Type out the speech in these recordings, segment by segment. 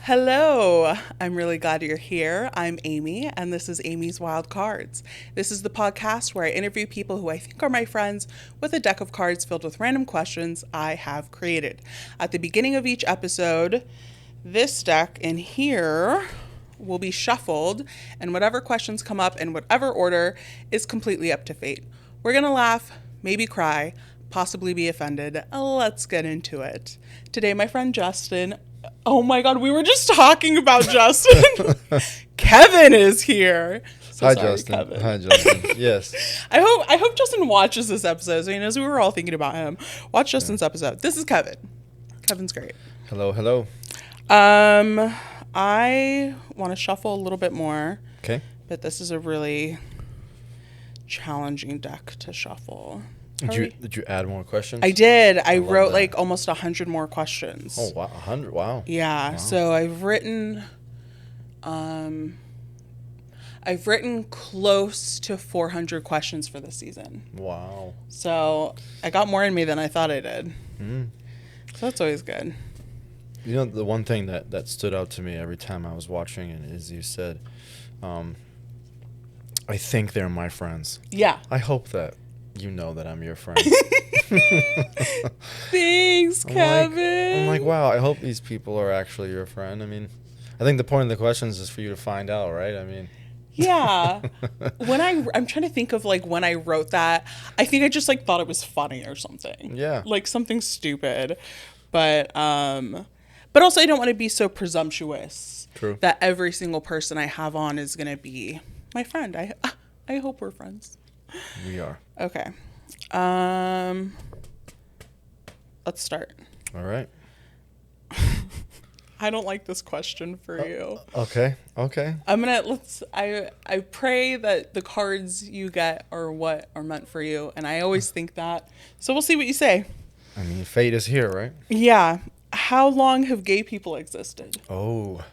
Hello, I'm really glad you're here. I'm Amy, and this is Amy's Wild Cards. This is the podcast where I interview people who I think are my friends with a deck of cards filled with random questions I have created. At the beginning of each episode, this deck in here will be shuffled, and whatever questions come up in whatever order is completely up to fate. We're going to laugh, maybe cry, possibly be offended. Let's get into it. Today, my friend Justin. Oh my God, we were just talking about Justin. Kevin is here. So Hi, sorry, Justin. Kevin. Hi, Justin. Yes. I hope Justin watches this episode. So, as we were all thinking about him, watch Justin's episode. This is Kevin. Kevin's great. Hello, hello. I want to shuffle a little bit more, Okay. but this is a really challenging deck to shuffle. Did you add more questions? I did. I love wrote that. like almost 100 more questions. Oh, wow. 100. Wow. Yeah. Wow. So I've written close to 400 questions for this season. Wow. So I got more in me than I thought I did. Mm. So that's always good. You know, the one thing that stood out to me every time I was watching it is you said, I think they're my friends. Yeah. I hope that you know that I'm your friend. Thanks, Kevin. I'm like, wow, I hope these people are actually your friend. I mean, I think the point of the questions is for you to find out, right? I mean, yeah. I'm trying to think of like when I wrote that, I think I just like thought it was funny or something. Yeah. Like something stupid. But also I don't want to be so presumptuous. True. That every single person I have on is going to be my friend. I hope we're friends. We are. Okay. Let's start. All right. I don't like this question for you. Okay. I pray that the cards you get are what are meant for you, and I always think that. So we'll see what you say. I mean, fate is here, right? Yeah. How long have gay people existed? Oh,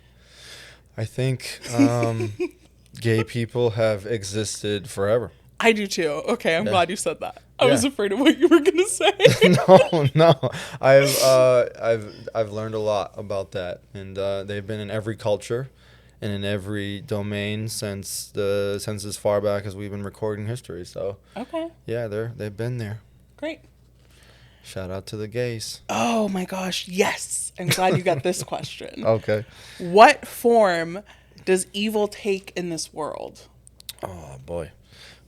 I think gay people have existed forever. I do too. Okay, I'm Yeah. glad you said that. I Yeah. was afraid of what you were gonna say. No. I've learned a lot about that, and they've been in every culture and in every domain since as far back as we've been recording history. So Okay, yeah, they've been there. great. Shout out to the gays. Oh my gosh, yes. I'm glad you got this question. Okay. What form does evil take in this world? Oh boy,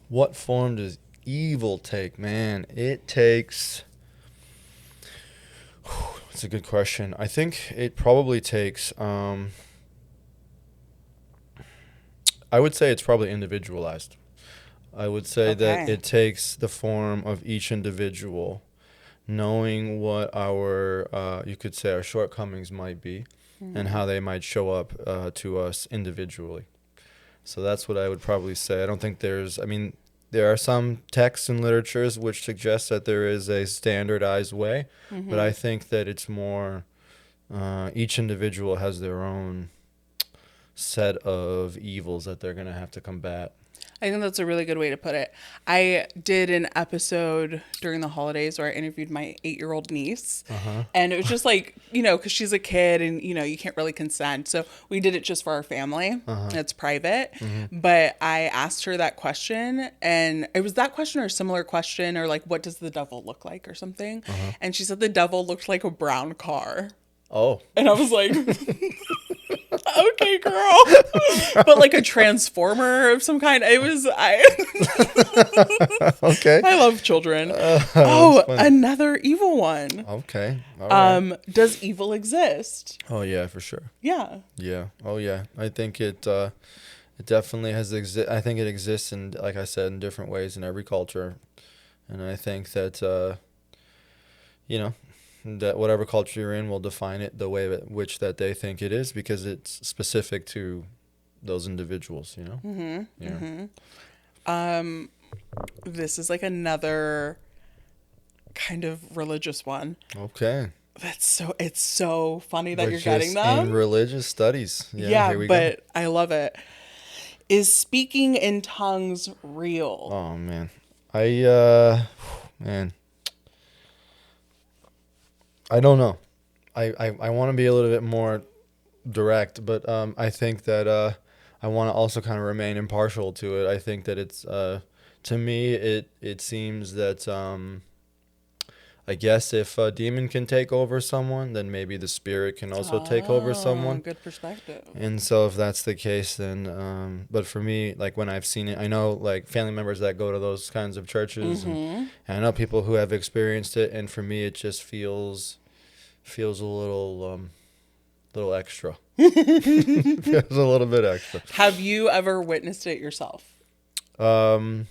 what form does evil take? Man, it takes. It's a good question. I think it probably takes. I would say it's probably individualized. I would say that Okay. it takes the form of each individual, knowing what our, you could say, our shortcomings might be, and how they might show up to us individually. So that's what I would probably say. I don't think there are some texts and literatures which suggest that there is a standardized way, but I think that it's more, each individual has their own set of evils that they're going to have to combat. I think that's a really good way to put it. I did an episode during the holidays where I interviewed my 8-year-old niece. And it was just like, because she's a kid and, you can't really consent. So we did it just for our family. It's private. But I asked her that question, and it was that question or a similar question, or like, what does the devil look like or something? And she said the devil looked like a brown car. Oh. And I was like, okay, girl. But like a transformer of some kind. Okay. I love children. That's funny. Another evil one. Okay. All right. Does evil exist? Oh, yeah, for sure. Yeah. Yeah. Oh, yeah. I think it definitely I think it exists in, like I said, in different ways in every culture. And I think that, that whatever culture you're in will define it the way which that they think it is, because it's specific to those individuals, This is like another kind of religious one. Okay. It's so funny that But you're getting just them. in religious studies. Yeah, here we but I love it. Is speaking in tongues real? Oh, man. Man. I don't know. I want to be a little bit more direct, but I think that I want to also kind of remain impartial to it. I think that it's to me it seems that I guess if a demon can take over someone, then maybe the spirit can also take over Oh, someone. good perspective. And so if that's the case, then but for me, like when I've seen it, I know like family members that go to those kinds of churches, and I know people who have experienced it, and for me, it just feels a little extra. Feels a little bit extra. Have you ever witnessed it yourself Um,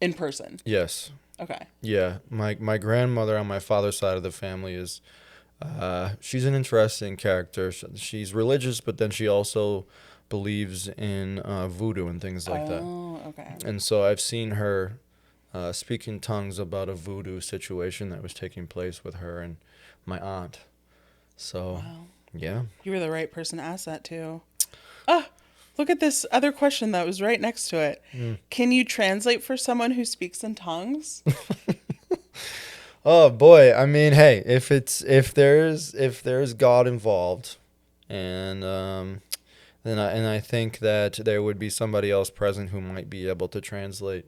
in person? yes. Okay. Yeah, my grandmother on my father's side of the family is, she's an interesting character. She's religious, but then she also believes in voodoo and things like that. Oh, okay. And so I've seen her speak in tongues about a voodoo situation that was taking place with her and my aunt. So, Wow. yeah. You were the right person to ask that to. Ah, look at this other question that was right next to it. Can you translate for someone who speaks in tongues? Oh boy, I mean, hey, if there's God involved, and then I think that there would be somebody else present who might be able to translate.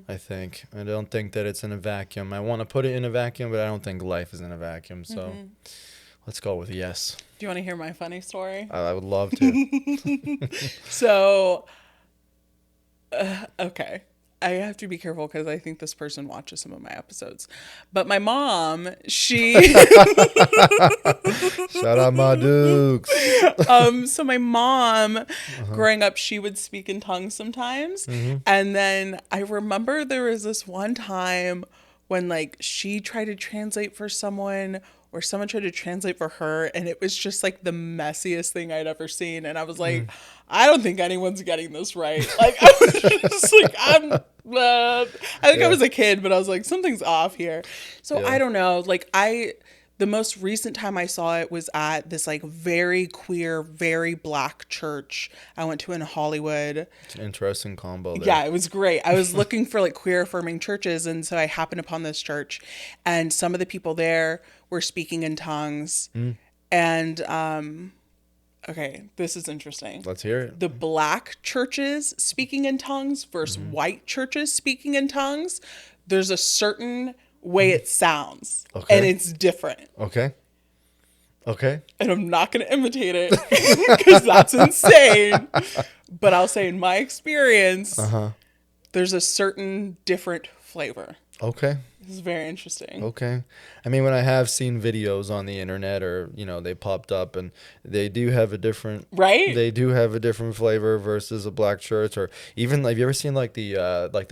I think. I don't think that it's in a vacuum. I want to put it in a vacuum, but I don't think life is in a vacuum. So let's go with yes. Do you want to hear my funny story? I would love to. So, okay. I have to be careful because I think this person watches some of my episodes. But my mom, Shout out my dukes. so my mom, growing up, she would speak in tongues sometimes. And then I remember there was this one time when like she tried to translate for someone or someone tried to translate for her, and it was just like the messiest thing I'd ever seen. And I was like, I don't think anyone's getting this right. Like I was just like, I think I was a kid, but I was like, something's off here. So Yeah. I don't know. Like the most recent time I saw it was at this like very queer, very black church I went to in Hollywood. It's an interesting combo there. Yeah, it was great. I was looking for like queer affirming churches, and so I happened upon this church, and some of the people there were speaking in tongues. And okay, this is interesting. Let's hear it. The black churches speaking in tongues versus white churches speaking in tongues, there's a certain way it sounds, Okay. and it's different. Okay. Okay. And I'm not going to imitate it because that's insane. But I'll say in my experience, there's a certain different flavor. Okay. This is very interesting. Okay. I mean, when I have seen videos on the internet or, they popped up and they do have a different, Right? they do have a different flavor versus a black church or even, have you ever seen like the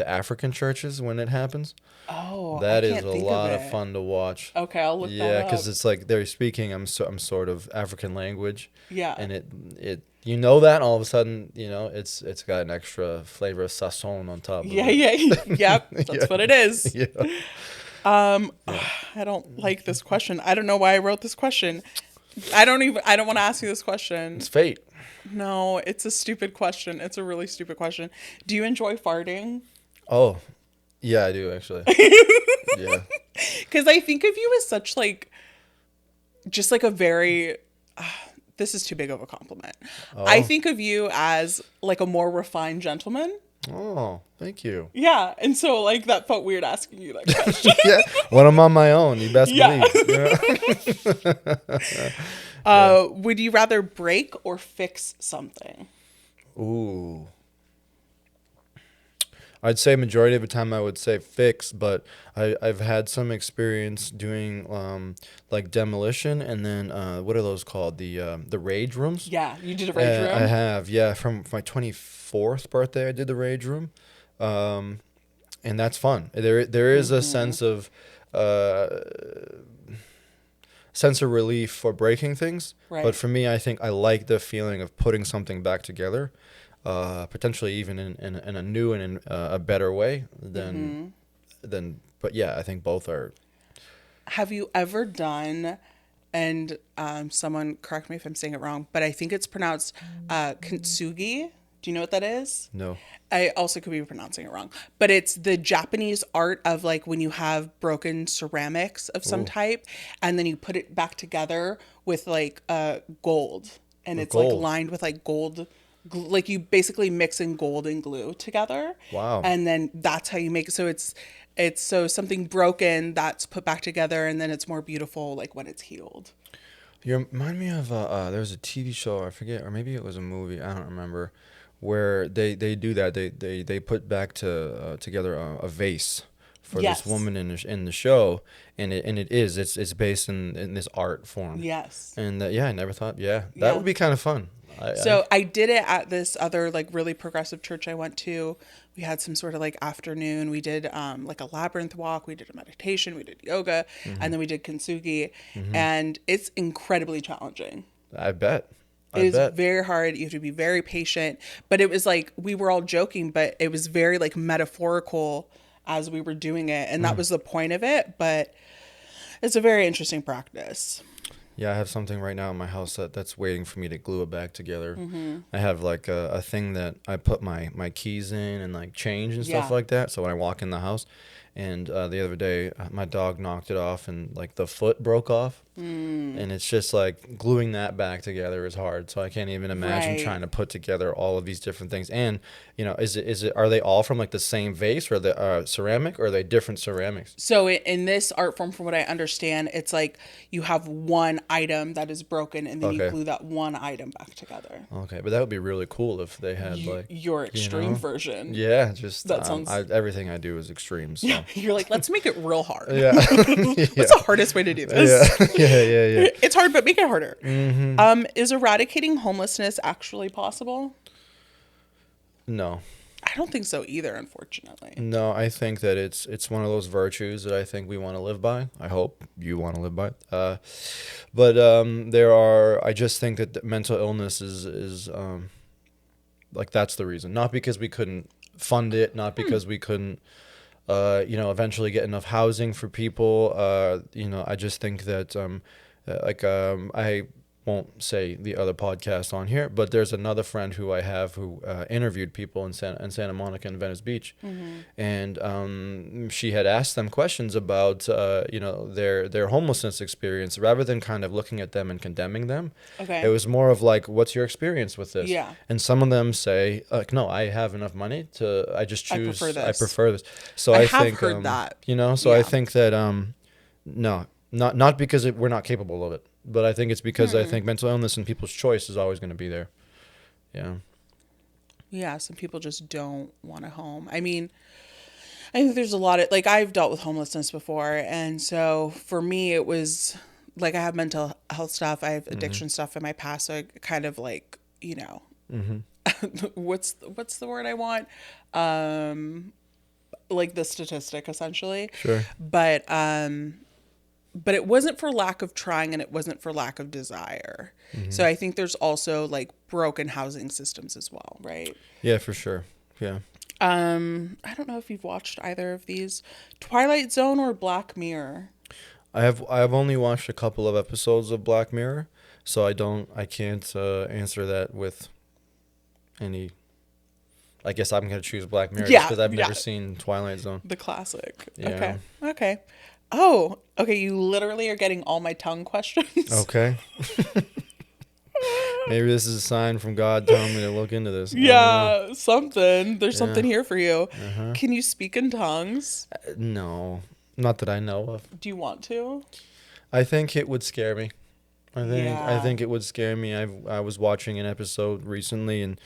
African churches when it happens? Oh, That I is can't a think lot of of it. fun to watch. Okay, I'll look Yeah, that up. because it's like they're speaking, I'm sort of African language. Yeah. And it you know that and all of a sudden, it's got an extra flavor of sazon on top of Yeah, it. yep, that's Yeah. what it is. Yeah. I don't like this question. I don't know why I wrote this question. I don't want to ask you this question. It's fate. No, it's a stupid question. It's a really stupid question. Do you enjoy farting? Oh, yeah, I do actually. Yeah. Because I think of you as such like, just like a very, this is too big of a compliment. I think of you as like a more refined gentleman. Oh, thank you. Yeah. And so like that felt weird asking you that question. Yeah. When I'm on my own, you best Yeah. believe. Yeah. Would you rather break or fix something? Ooh. I'd say majority of the time I would say fix, but I've had some experience doing like demolition and then what are those called? The rage rooms? Yeah. You did a rage room? I have, yeah. From my 24th birthday, I did the rage room, and that's fun. There is a sense of relief for breaking things, Right. but for me, I think I like the feeling of putting something back together, potentially even in a new and in a better way than. But yeah, I think both are. Have you ever done, and someone correct me if I'm saying it wrong, but I think it's pronounced kintsugi. Do you know what that is? No. I also could be pronouncing it wrong, but it's the Japanese art of like when you have broken ceramics of some type, and then you put it back together with like gold, and With it's like gold. lined with like gold, like you basically mix in gold and glue together. Wow. And then that's how you make it. So it's so something broken that's put back together, and then it's more beautiful like when it's healed. You remind me of there was a TV show, I forget, or maybe it was a movie, I don't remember, where they do that. They put back together a vase for Yes. this woman in the show, and it's based in this art form. Yes. And yeah, I never thought, that Yeah. would be kind of fun. So I did it at this other like really progressive church I went to. We had some sort of like afternoon. We did like a labyrinth walk. We did a meditation. We did yoga, and then we did kintsugi, and it's incredibly challenging. I bet. It is very hard. You have to be very patient. But it was like we were all joking, but it was very like metaphorical as we were doing it, and that was the point of it. But it's a very interesting practice. Yeah, I have something right now in my house that's waiting for me to glue it back together. I have like a thing that I put my keys in and like change and stuff Yeah. like that. So when I walk in the house, and the other day my dog knocked it off and like the foot broke off. And it's just like gluing that back together is hard. So I can't even imagine Right. trying to put together all of these different things. And is it are they all from like the same vase, or the ceramic, or are they different ceramics? So in this art form, from what I understand, it's like you have one item that is broken, and then you Okay. glue that one item back together. Okay, but that would be really cool if they had like Your extreme know? version. yeah, just That sounds- everything I do is extreme. So. You're like, let's make it real hard. Yeah. What's the hardest way to do this? Yeah. It's hard, but make it harder. Is eradicating homelessness actually possible? No, I don't think so either, unfortunately. no. I think that it's one of those virtues that I think we want to live by. I hope you want to live by. But there are. I just think that the mental illness is like that's the reason. Not because we couldn't fund it. Not because we couldn't. Eventually get enough housing for people. I just think that I won't say the other podcast on here, but there's another friend who I have who interviewed people in Santa Monica and Venice Beach, and she had asked them questions about their homelessness experience rather than kind of looking at them and condemning them. Okay. It was more of like, what's your experience with this? Yeah. And some of them say, like, no, I have enough money I just I choose. prefer I this. prefer this. So I I have think heard that. So I Yeah. think that no, not because we're not capable of it, but I think it's because I think mental illness and people's choice is always going to be there. Yeah. Yeah, some people just don't want a home. I mean, I think there's a lot of, like, I've dealt with homelessness before. And so for me, it was like I have mental health stuff, I have addiction stuff in my past. So I kind of like, what's the word I want? Like the statistic essentially. Sure. But it wasn't for lack of trying, and it wasn't for lack of desire. So I think there's also like broken housing systems as well, right? Yeah, for sure. Yeah. I don't know if you've watched either of these, Twilight Zone or Black Mirror. I've only watched a couple of episodes of Black Mirror, so I can't answer that with any. I guess I'm gonna choose Black Mirror Yeah, because I've yeah. never seen Twilight Zone. The classic. Yeah. Okay. Oh, okay. You literally are getting all my tongue questions. Okay. Maybe this is a sign from God telling me to look into this. I don't Yeah, something. There's Yeah. something here for you. Uh-huh. Can you speak in tongues? know. No, not that I know of. Do you want to? I think it would scare me. I Yeah. think it would scare me. I was watching an episode recently, and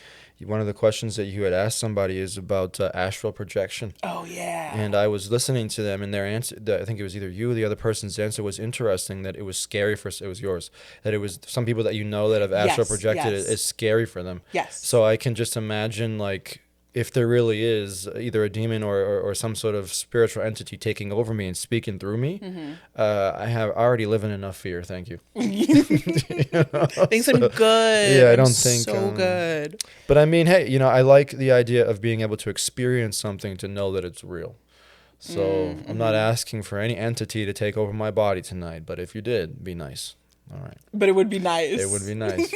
one of the questions that you had asked somebody is about astral projection. Oh, yeah. And I was listening to them, and their answer, I think it was either you or the other person's answer was interesting, that it was scary it was yours, that it was some people that that have astral Yes, projected, yes. it's scary for them. Yes. So I can just imagine, like, if there really is either a demon or some sort of spiritual entity taking over me and speaking through me, I already live in enough fear, thank you. Things I'm good. Yeah, I I'm don't think, so good. But I mean, hey, I like the idea of being able to experience something to know that it's real. So I'm not asking for any entity to take over my body tonight, but if you did, be nice. All right. But it would be nice. It would be nice.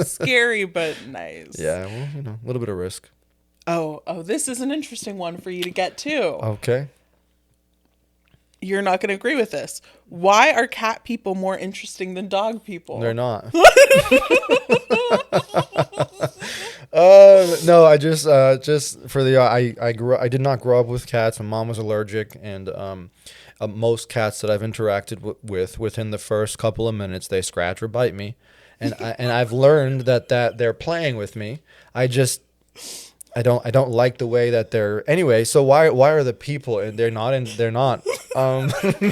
Scary, but nice. Yeah, well, a little bit of risk. Oh, this is an interesting one for you to get to. Okay. You're not going to agree with this. Why are cat people more interesting than dog people? They're not. No, I just for the I did not grow up with cats. My mom was allergic, and most cats that I've interacted with within the first couple of minutes, they scratch or bite me, and I've learned that they're playing with me. I don't like the way that they're anyway. So why are the people and they're not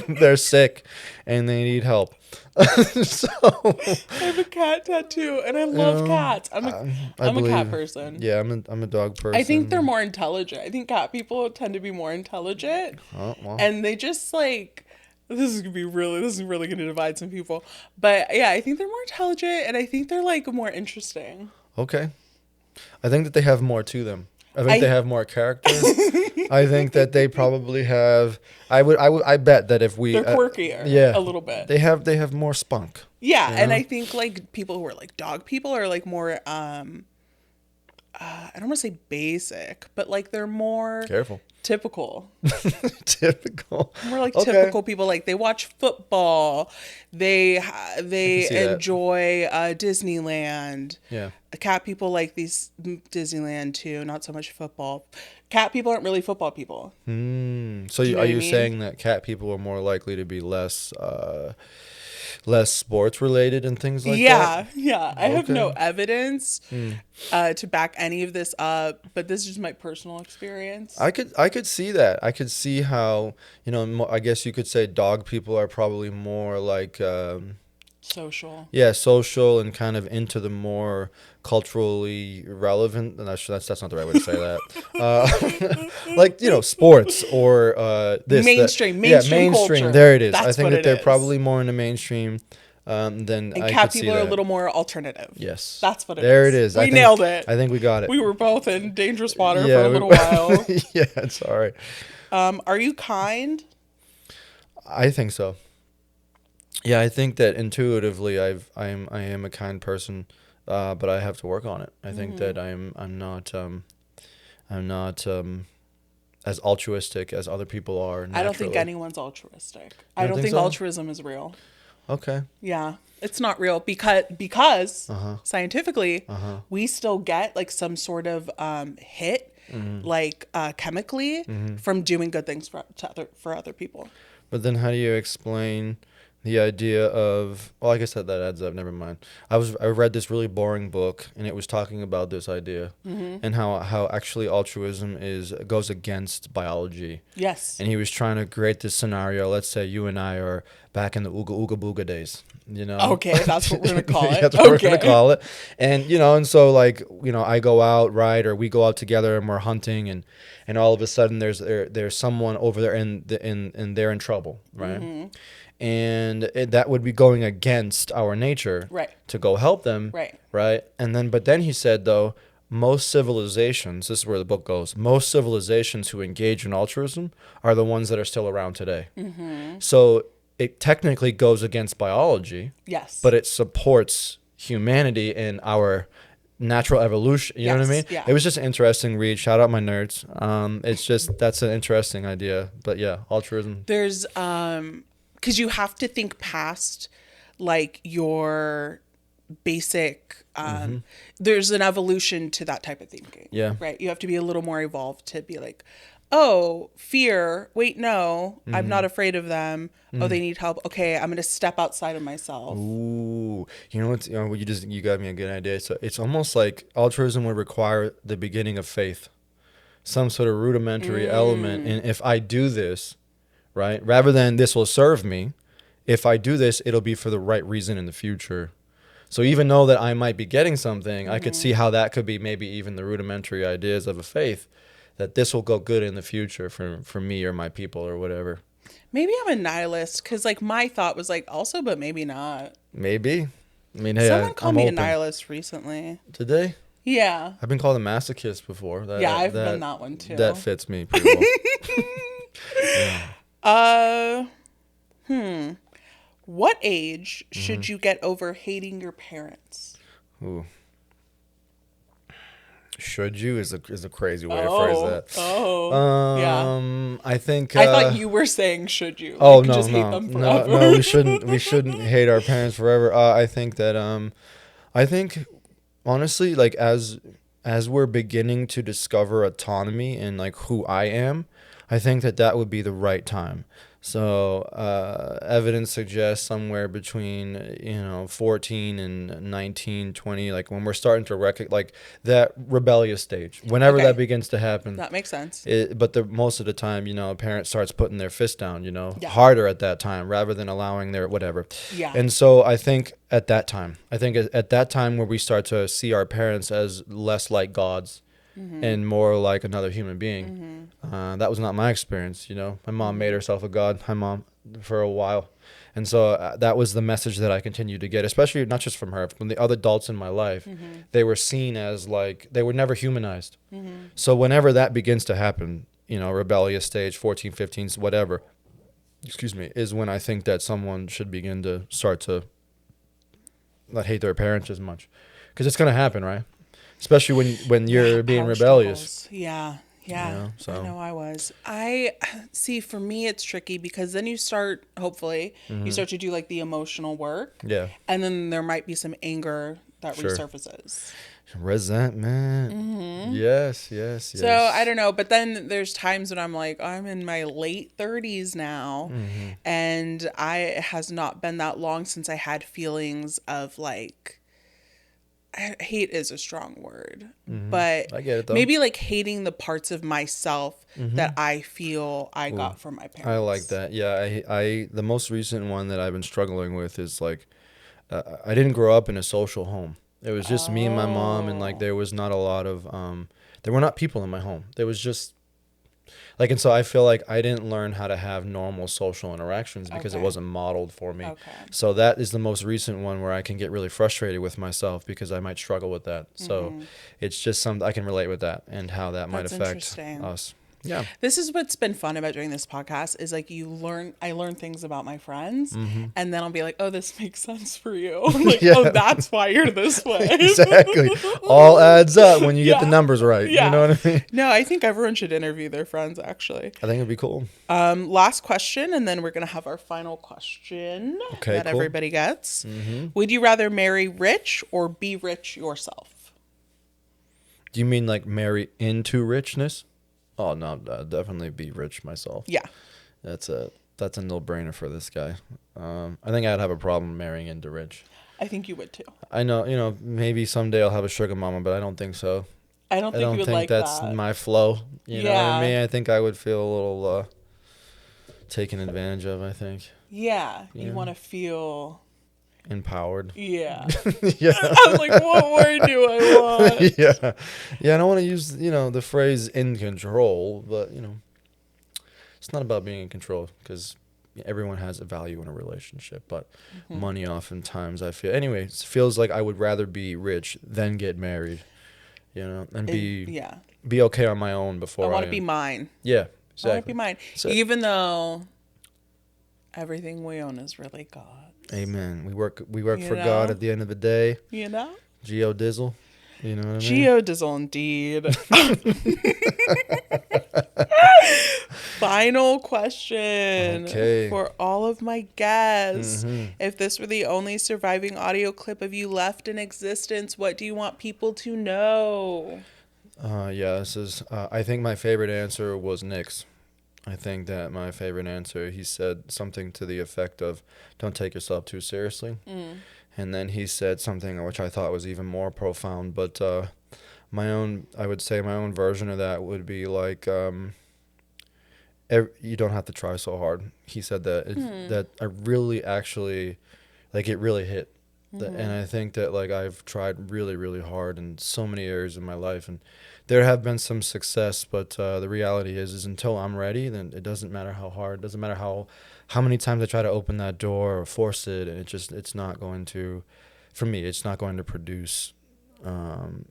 they're sick and they need help. So I have a cat tattoo and I love cats. I'm a cat person. Yeah, I'm a dog person. I think they're more intelligent. I think cat people tend to be more intelligent. Oh, well. And they just this is really gonna divide some people. But yeah, I think they're more intelligent and I think they're more interesting. Okay. I think that they have more to them. I think they have more character. I think that they probably have. I bet that if we they're quirkier. A little bit. They have more spunk. Yeah, and I think people who are dog people are more. I don't want to say basic, but they're more Careful. Typical. Typical. More typical people. They watch football. They enjoy Disneyland. Yeah. Cat people like these Disneyland too, not so much football. Cat people aren't really football people. So are you saying that cat people are more likely to be less sports related and things like that? Yeah. I have no evidence to back any of this up, but this is just my personal experience. I could see that. I could see how, I guess you could say dog people are probably more social. Yeah, social and kind of into the more culturally relevant. And that's not the right way to say that. Sports or mainstream culture. There it is. That's I think what that they're is. probably more in the mainstream than and I cat could people see are that. a little more alternative. Yes, that's what it there is. There it is. We nailed it. I think we got it. We were both in dangerous water for a little while. Yeah, it's all right. Are you kind? I think so. Yeah, I think that intuitively I am a kind person, but I have to work on it. I think that I'm not as altruistic as other people are. Naturally. I don't think anyone's altruistic. I don't think so? Altruism is real. Okay. Yeah, it's not real because scientifically we still get some sort of hit chemically from doing good things for other people. But then how do you explain the idea of, well, I guess that adds up. Never mind. I read this really boring book, and it was talking about this idea and how actually altruism goes against biology. Yes. And he was trying to create this scenario. Let's say you and I are back in the Ooga Ooga Booga days. Okay, that's what we're gonna call it. That's what we're gonna call it. And and so I go out, right, or we go out together and we're hunting, and all of a sudden there's someone over there and they're in trouble, right? And that would be going against our nature, right, to go help them, right? But then he said, though, most civilizations, this is where the book goes, most civilizations who engage in altruism are the ones that are still around today. So it technically goes against biology, yes, but it supports humanity and our natural evolution. You know what I mean? Yeah. It was just an interesting read. Shout out my nerds. That's an interesting idea. But yeah, altruism. There's because you have to think past your basic there's an evolution to that type of thinking. Yeah. Right. You have to be a little more evolved to be oh, fear. Wait, no, I'm not afraid of them. Oh, they need help. Okay, I'm going to step outside of myself. Ooh, you know what? You got me a good idea. So it's almost like altruism would require the beginning of faith, some sort of rudimentary element. And if I do this, right, rather than this will serve me, if I do this, it'll be for the right reason in the future. So even though that I might be getting something, I could see how that could be maybe even the rudimentary ideas of a faith, that this will go good in the future for me or my people or whatever. Maybe I'm a nihilist because my thought was also, but maybe not. Maybe. I mean, hey, someone called I'm me open. a nihilist recently. Did they? Yeah. I've been called a masochist before. I've been that one too. That fits me pretty well. Yeah. What age Mm-hmm. should you get over hating your parents? Ooh. Should you is a crazy way to phrase that. Yeah. I think. I thought you were saying should you? Oh Like, no, just hate no, them no, forever. no. We shouldn't hate our parents forever. I think that I think honestly, like as we're beginning to discover autonomy and like who I am, I think that that would be the right time. So evidence suggests somewhere between 14 and 19, 20, like when we're starting to like that rebellious stage, whenever Okay. that begins to happen. That makes sense. But most of the time, a parent starts putting their fist down, Yeah. harder at that time rather than allowing their whatever. Yeah. And so I think at that time, where we start to see our parents as less like gods and more like another human being. That was not my experience. My mom made herself a god. Hi, Mom, for a while. And so that was the message that I continued to get, especially not just from her, from the other adults in my life. They were seen as like, they were never humanized. So whenever that begins to happen, rebellious stage, 14, 15, whatever, excuse me, is when I think that someone should begin to start to not hate their parents as much. Because it's going to happen, right? Especially when you're being Power rebellious. struggles. Yeah. Yeah. Yeah, so- I know I was. I see, for me it's tricky because then you start, hopefully, you start to do like the emotional work. Yeah. And then there might be some anger that Sure. resurfaces. Resentment. Yes, yes, yes. So I don't know, but then there's times when I'm like, I'm in my late 30s now, and it has not been that long since I had feelings of like, hate is a strong word, but I get it, though. maybe like hating the parts of myself that I feel I got from my parents. I like that. Yeah, I the most recent one that I've been struggling with is like, I didn't grow up in a social home. It was just me and my mom, and like there was not a lot of there were not people in my home. There was just like, and so I feel like I didn't learn how to have normal social interactions because it Okay. wasn't modeled for me. Okay. So that is the most recent one where I can get really frustrated with myself because I might struggle with that. So it's just something I can relate with that and how that might That's affect interesting. us. Yeah. This is what's been fun about doing this podcast is like I learn things about my friends, and then I'll be like, oh, this makes sense for you. I'm like, Yeah. oh, that's why you're this way. Exactly. All adds up when you get the Yeah. numbers right. Yeah. You know what I mean? No, I think everyone should interview their friends, actually. I think it'd be cool. Last question, and then we're going to have our final question Okay, that cool. everybody gets. Would you rather marry rich or be rich yourself? Do you mean like marry into richness? Oh no, I'd definitely be rich myself. Yeah. That's a no-brainer for this guy. I think I'd have a problem marrying into rich. I think you would too. I know, maybe someday I'll have a sugar mama, but I don't think so. I don't I think don't you would think like that's that. my flow. You know what I Yeah. mean? I think I would feel a little taken advantage of, I think. Yeah. You Yeah. want to feel. Empowered. Yeah. Yeah. I'm like, what more do I want? Yeah. Yeah, I don't want to use, the phrase in control, but, it's not about being in control because everyone has a value in a relationship, but money oftentimes I feel. Anyways, it feels like I would rather be rich than get married, and Yeah. be okay on my own before I want to be mine. Yeah, I want to exactly. be mine. So- Even though everything we own is really God. Amen. We work You for God know? at the end of the day. You know? Geo Dizzle. You know what I mean? Geodizzle indeed. Final question Okay. for all of my guests. Mhm. If this were the only surviving audio clip of you left in existence, what do you want people to know? Yeah, this is. I think my favorite answer was Nick's. I think that my favorite answer, he said something to the effect of, "Don't take yourself too seriously." And then he said something which I thought was even more profound. But I would say my own version of that would be like, you don't have to try so hard. He said that that I really actually, like, it really hit. And I think that like I've tried really, really hard in so many areas of my life, and there have been some success, but the reality is until I'm ready, then it doesn't matter how hard, it doesn't matter how many times I try to open that door or force it, and it's not going to, for me, it's not going to produce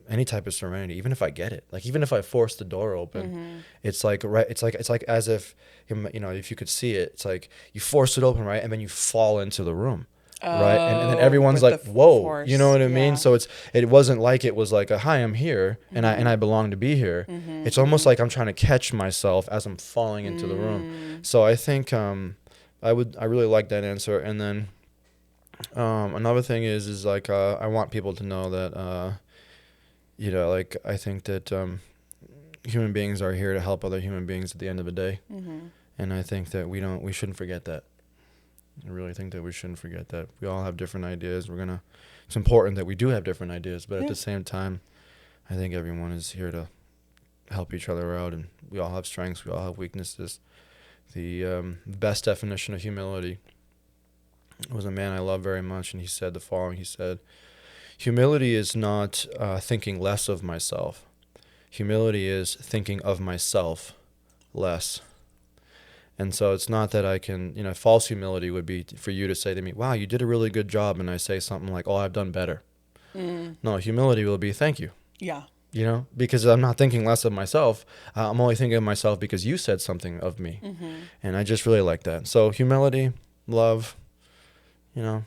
any type of serenity, even if I get it. Like even if I force the door open, it's like right. It's like as if if you could see it, it's like you force it open, right, and then you fall into the room. Right, and then everyone's with like, the "Whoa," force, you know what I mean? yeah. So it wasn't like it was like a, "Hi, I'm here, and I belong to be here." It's almost like I'm trying to catch myself as I'm falling into the room. So I think I really like that answer. And then another thing is like I want people to know that like I think that human beings are here to help other human beings at the end of the day, and I think that we shouldn't forget that. I really think that we shouldn't forget that. We all have different ideas. It's important that we do have different ideas, but at the same time, I think everyone is here to help each other out, and we all have strengths, we all have weaknesses. The best definition of humility was a man I love very much, and he said the following. He said, "Humility is not thinking less of myself. Humility is thinking of myself less." And so it's not that I can, false humility would be for you to say to me, "Wow, you did a really good job." And I say something like, "Oh, I've done better." No, humility will be, "Thank you." Yeah. Because I'm not thinking less of myself. I'm only thinking of myself because you said something of me. And I just really like that. So humility, love, don't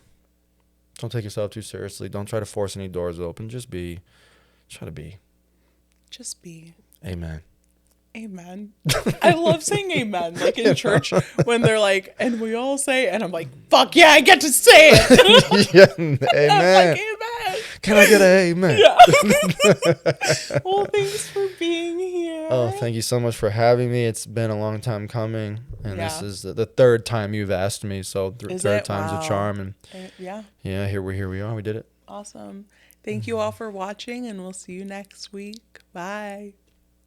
take yourself too seriously. Don't try to force any doors open. Try to be. Just be. Amen. Amen. I love saying amen, like in church when they're like, and we all say, and I'm like, fuck yeah, I get to say it. Yeah, amen. I'm like, amen. Can I get an amen? Yeah. Well, thanks for being here. Oh, thank you so much for having me. It's been a long time coming, and this Yeah. is the third time you've asked me, so Is third it? time's Wow. a charm. And Yeah. here we are. We did it. Awesome. Thank you all for watching, and we'll see you next week. Bye.